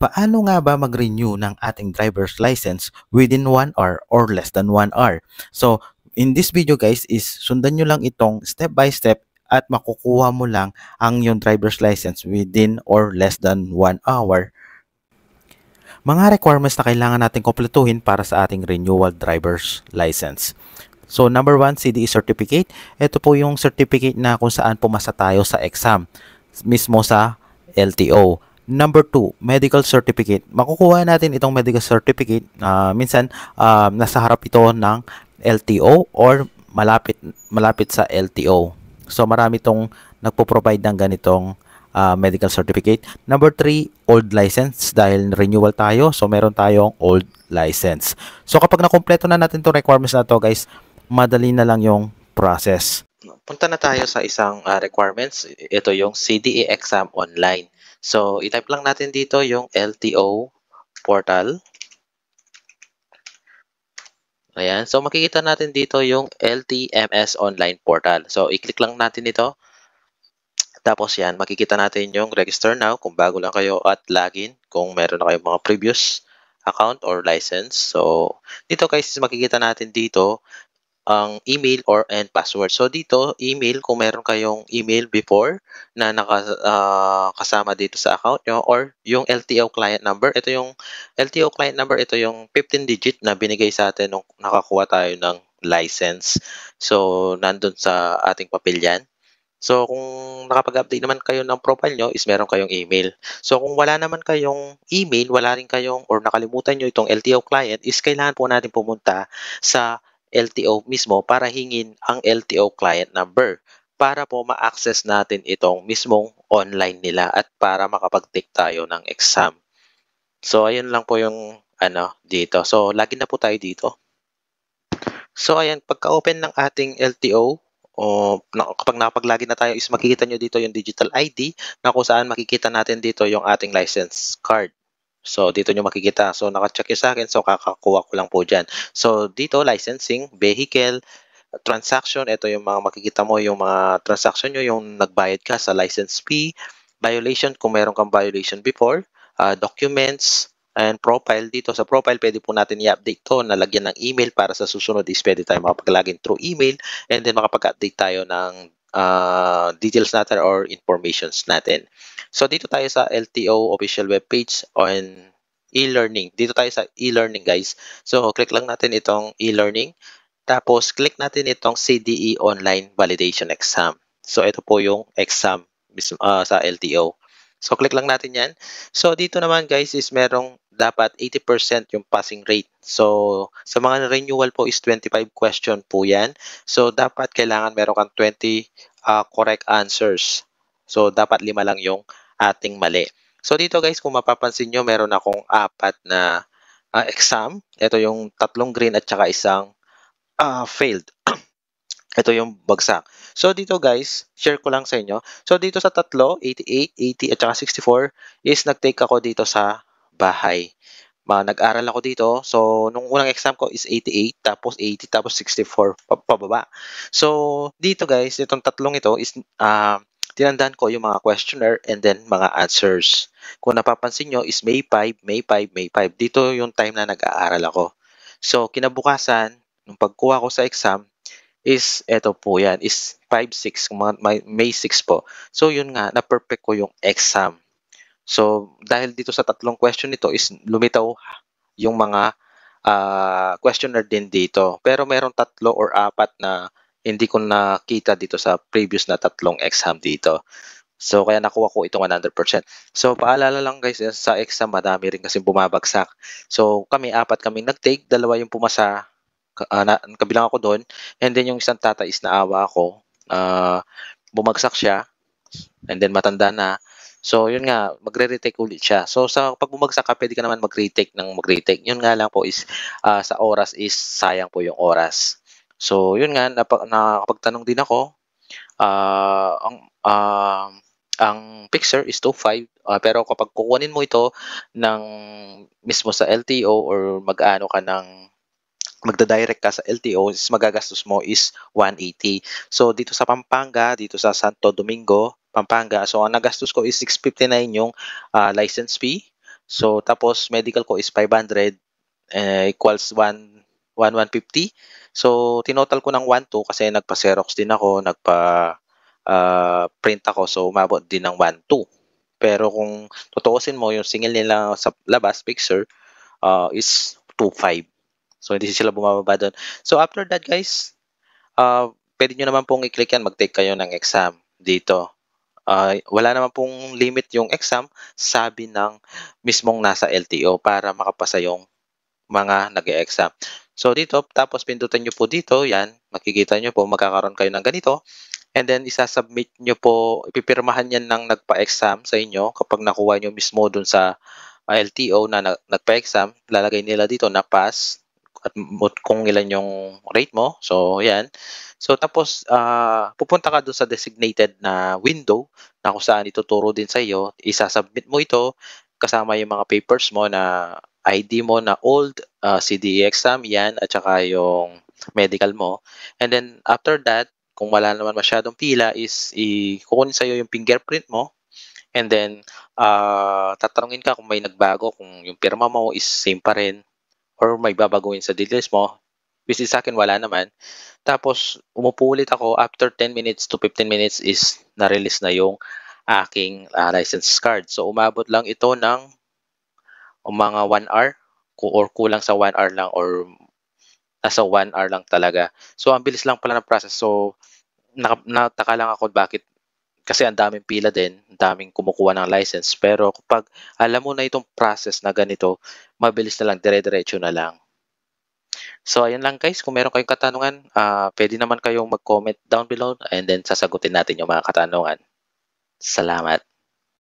Paano nga ba mag-renew ng ating driver's license within 1 hour or less than 1 hour? So, in this video guys is sundan nyo lang itong step by step at makukuha mo lang ang yung driver's license within or less than 1 hour. Mga requirements na kailangan natin kumpletuhin para sa ating renewal driver's license. So, number 1, CDE certificate. Ito po yung certificate na kung saan pumasa tayo sa exam, mismo sa LTO. Number 2, medical certificate. Makukuha natin itong medical certificate. Minsan, nasa harap ito ng LTO or malapit sa LTO. So, marami itong nagpo-provide ng ganitong medical certificate. Number 3, old license. Dahil renewal tayo, so meron tayong old license. So, kapag nakumpleto na natin itong requirements na to guys, madali na lang yung process. Punta na tayo sa isang requirements. Ito yung CDE exam online. So, itype lang natin dito yung LTO portal. Ayan. So, makikita natin dito yung LTMS online portal. So, i-click lang natin ito. Tapos yan, makikita natin yung register now kung bago lang kayo at login kung meron na kayong mga previous account or license. So, dito guys, makikita natin dito ang email and password. So dito, email kung meron kayong email before na kasama dito sa account nyo or yung LTO client number. Ito yung LTO client number, ito yung 15 digit na binigay sa atin nung nakakuha tayo ng license. So nandun sa ating papel yan. So, kung nakapag-update naman kayo ng profile nyo, is meron kayong email. So, kung wala naman kayong email, wala rin kayong, or nakalimutan nyo itong LTO client, is kailangan po natin pumunta sa LTO mismo para hingin ang LTO client number para po ma-access natin itong mismong online nila at para makapag-take tayo ng exam. So, ayun lang po yung dito. So, login na po tayo dito. So, ayan, pagka-open ng ating LTO, kapag nakapag-login na tayo is makikita nyo dito yung digital ID na kung saan makikita natin dito yung ating license card. So, dito nyo makikita. So, naka-check yun sa akin. So, kakakuha ko lang po dyan. So, dito, licensing, vehicle, transaction. Ito yung mga makikita mo, yung mga transaction nyo, yung nagbayad ka sa license fee, violation, kung meron kang violation before, documents, and profile. Dito sa profile, pwede po natin i-update to, nalagyan ng email para sa susunod is pwede tayo makapag-login through email and then makapag-update tayo ng details natin or informations natin. So, dito tayo sa LTO official webpage on e-learning. Dito tayo sa e-learning, guys. So, click lang natin itong e-learning. Tapos, click natin itong CDE Online Validation Exam. So, ito po yung exam sa LTO. So, click lang natin yan. So, dito naman guys is merong dapat 80% yung passing rate. So, sa mga renewal po is 25 question po yan. So, dapat kailangan meron kang 20 correct answers. So, dapat 5 lang yung ating mali. So, dito guys, kung mapapansin nyo, meron akong 4 na exam. Ito yung 3 green at saka isang failed. Ito yung bagsak. So, dito guys, share ko lang sa inyo. So, dito sa tatlo, 88, 80, at saka 64, is nag-take ako dito sa bahay. Nag-aral ako dito. So, nung unang exam ko is 88, tapos 80, tapos 64, pababa. So, dito guys, itong tatlong ito is tinandaan ko yung mga questionnaire and then mga answers. Kung napapansin nyo is May 5, May 5, May 5. Dito yung time na nag-aaral ako. So, kinabukasan, nung pagkuha ko sa exam, is eto po yan, is 5-6, May 6 po. So yun nga, na-perfect ko yung exam. So dahil dito sa tatlong question nito is lumitaw yung mga questionnaire din dito. Pero meron 3 or 4 na hindi ko nakita dito sa previous na 3 exam dito. So kaya nakuha ko itong 100%. So paalala lang guys, sa exam madami rin kasi bumabagsak. So kami 4 kaming nag-take, 2 yung pumasa, kabilang ako doon, and then yung isang tata is naawa ako, bumagsak siya, and then matanda na. So, yun nga, magre-retake ulit siya. So, sa pag bumagsak ka, pwede ka naman mag-retake ng mag-retake. Yun nga lang po is, sa oras is sayang po yung oras. So, yun nga, nakapagtanong din ako, uh, ang, uh, ang picture is 2.5, pero kapag kukunin mo ito ng mismo sa LTO or mag-ano ka ng magda-direct ka sa LTO, is magagastos mo is 180. So, dito sa Pampanga, dito sa Santo Domingo, Pampanga, so ang nagastos ko is 659 yung license fee. So, tapos medical ko is 500 equals 150. So, tinotal ko ng 1,2 kasi nagpa-Xerox din ako, print ako. So, umabot din ng 1,2. Pero kung tutuusin mo, yung singil nila sa labas, picture, is 2,5. So, hindi sila bumababa doon. So, after that, guys, pwede nyo naman pong i-click yan, mag-take kayo ng exam dito. Wala naman pong limit yung exam, sabi ng mismong nasa LTO para makapasa yung mga nag-e-exam. So dito, tapos pindutan nyo po dito, yan, makikita nyo po, magkakaroon kayo ng ganito. And then, isasubmit nyo po, ipipirmahan yan ng nagpa-exam sa inyo kapag nakuha nyo mismo dun sa LTO na nagpa-exam, lalagay nila dito na pass at kung ilan yung rate mo. So, yan. So, tapos, pupunta ka doon sa designated na window na kung saan ituturo din sa iyo. Isasubmit mo ito kasama yung mga papers mo na ID mo na old, CDE exam, yan, at saka yung medical mo. And then, after that, kung wala naman masyadong pila, is kukunin sa'yo yung fingerprint mo. And then, tatanungin ka kung may nagbago, kung yung pirma mo is same pa rin, or may babaguhin sa details mo. Which is sa akin, wala naman. Tapos, umupo ulit ako. After 10 minutes to 15 minutes is na-release na yung aking license card. So, umabot lang ito ng mga 1 hour or kulang sa 1 hour lang or nasa 1 hour lang talaga. So, ang bilis lang pala ng process. So, nataka lang ako bakit kasi ang daming pila din, ang daming kumukuha ng license. Pero kapag alam mo na itong process na ganito, mabilis na lang, dire-diretso na lang. So, ayun lang guys. Kung meron kayong katanungan, pwede naman kayong mag-comment down below and then sasagutin natin yung mga katanungan. Salamat.